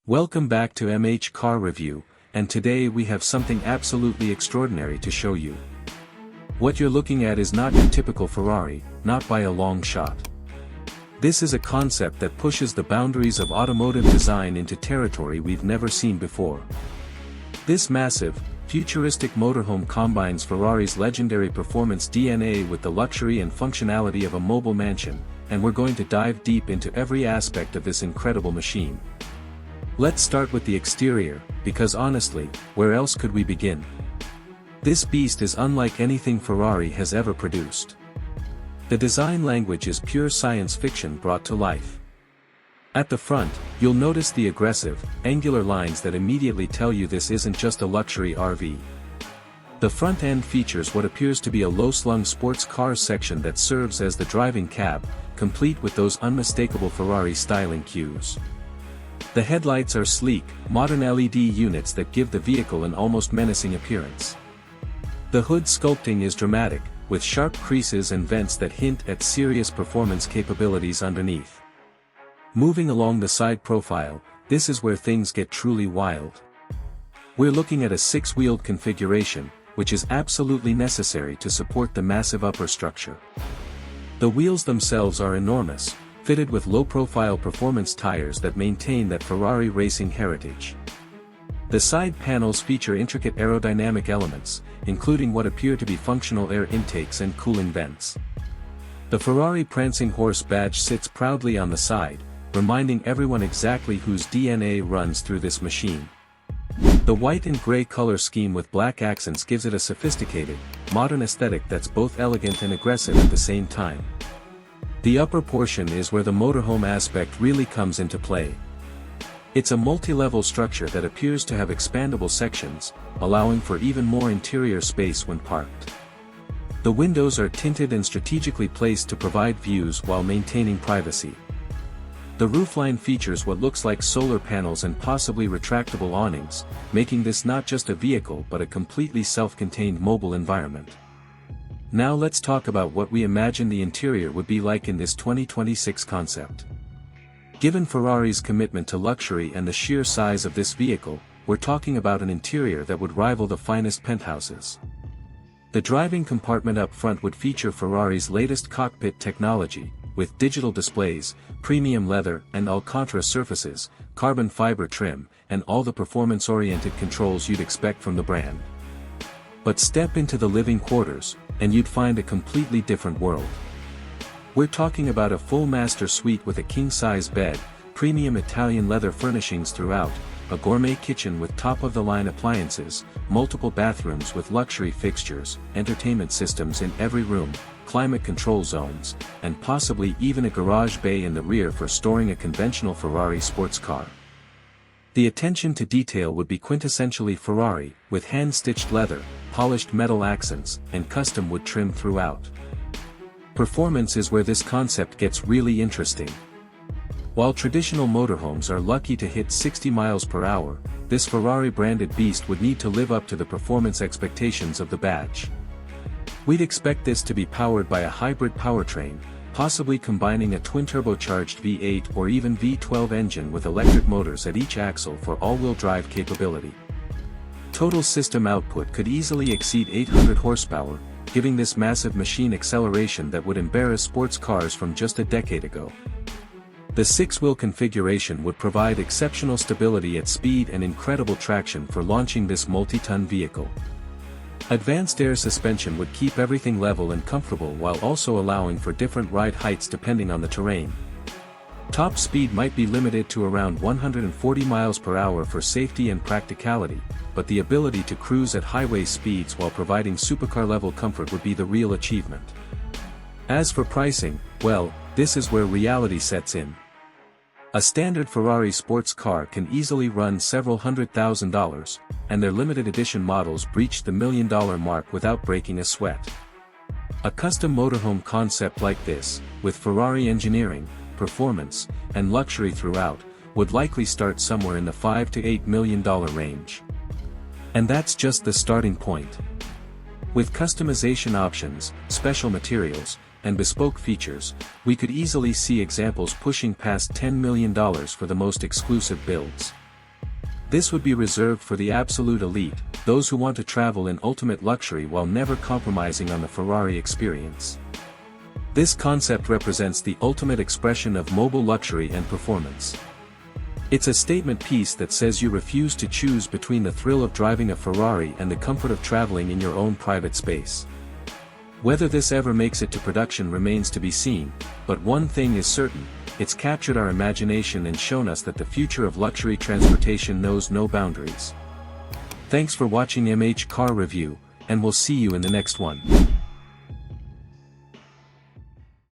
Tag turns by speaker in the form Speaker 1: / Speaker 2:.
Speaker 1: Welcome back to MH Car Review, and today we have something absolutely extraordinary to show you. What you're looking at is not your typical Ferrari, not by a long shot. This is a concept that pushes the boundaries of automotive design into territory we've never seen before. This massive, futuristic motorhome combines Ferrari's legendary performance DNA with the luxury and functionality of a mobile mansion, and we're going to dive deep into every aspect of this incredible machine. Let's start with the exterior, because honestly, where else could we begin? This beast is unlike anything Ferrari has ever produced. The design language is pure science fiction brought to life. At the front, you'll notice the aggressive, angular lines that immediately tell you this isn't just a luxury RV. The front end features what appears to be a low-slung sports cars section that serves as the driving cab, complete with those unmistakable Ferrari styling cues. The headlights are sleek, modern LED units that give the vehicle an almost menacing appearance. The hood sculpting is dramatic, with sharp creases and vents that hint at serious performance capabilities underneath. Moving along the side profile, this is where things get truly wild. We're looking at a six-wheeled configuration, which is absolutely necessary to support the massive upper structure. The wheels themselves are enormous, fitted with low-profile performance tires that maintain that Ferrari racing heritage. The side panels feature intricate aerodynamic elements, including what appear to be functional air intakes and cooling vents. The Ferrari prancing horse badge sits proudly on the side, reminding everyone exactly whose DNA runs through this machine. The white and gray color scheme with black accents gives it a sophisticated, modern aesthetic that's both elegant and aggressive at the same time. The upper portion is where the motorhome aspect really comes into play. It's a multi-level structure that appears to have expandable sections, allowing for even more interior space when parked. The windows are tinted and strategically placed to provide views while maintaining privacy. The roofline features what looks like solar panels and possibly retractable awnings, making this not just a vehicle but a completely self-contained mobile environment. Now let's talk about what we imagine the interior would be like in this 2026 concept. Given Ferrari's commitment to luxury and the sheer size of this vehicle, we're talking about an interior that would rival the finest penthouses. The driving compartment up front would feature Ferrari's latest cockpit technology, with digital displays, premium leather and Alcantara surfaces, carbon fiber trim, and all the performance-oriented controls you'd expect from the brand. But step into the living quarters, and you'd find a completely different world. We're talking about a full master suite with a king-size bed, premium Italian leather furnishings throughout, a gourmet kitchen with top-of-the-line appliances, multiple bathrooms with luxury fixtures, entertainment systems in every room, climate control zones, and possibly even a garage bay in the rear for storing a conventional Ferrari sports car. The attention to detail would be quintessentially Ferrari, with hand-stitched leather, polished metal accents, and custom wood trim throughout. Performance is where this concept gets really interesting. While traditional motorhomes are lucky to hit 60 miles per hour, this Ferrari-branded beast would need to live up to the performance expectations of the badge. We'd expect this to be powered by a hybrid powertrain, possibly combining a twin-turbocharged V8 or even V12 engine with electric motors at each axle for all-wheel drive capability. Total system output could easily exceed 800 horsepower, giving this massive machine acceleration that would embarrass sports cars from just a decade ago. The six-wheel configuration would provide exceptional stability at speed and incredible traction for launching this multi-ton vehicle. Advanced air suspension would keep everything level and comfortable while also allowing for different ride heights depending on the terrain. Top speed might be limited to around 140 miles per hour for safety and practicality, but the ability to cruise at highway speeds while providing supercar-level comfort would be the real achievement. As for pricing, well, this is where reality sets in. A standard Ferrari sports car can easily run several $100,000, and their limited edition models breach the $1 million mark without breaking a sweat. A custom motorhome concept like this, with Ferrari engineering, performance, and luxury throughout, would likely start somewhere in the $5 to $8 million range. And that's just the starting point. With customization options, special materials, and bespoke features, we could easily see examples pushing past $10 million for the most exclusive builds. This would be reserved for the absolute elite, those who want to travel in ultimate luxury while never compromising on the Ferrari experience. This concept represents the ultimate expression of mobile luxury and performance. It's a statement piece that says you refuse to choose between the thrill of driving a Ferrari and the comfort of traveling in your own private space. Whether this ever makes it to production remains to be seen, but one thing is certain, it's captured our imagination and shown us that the future of luxury transportation knows no boundaries. Thanks for watching MH Car Review, and we'll see you in the next one.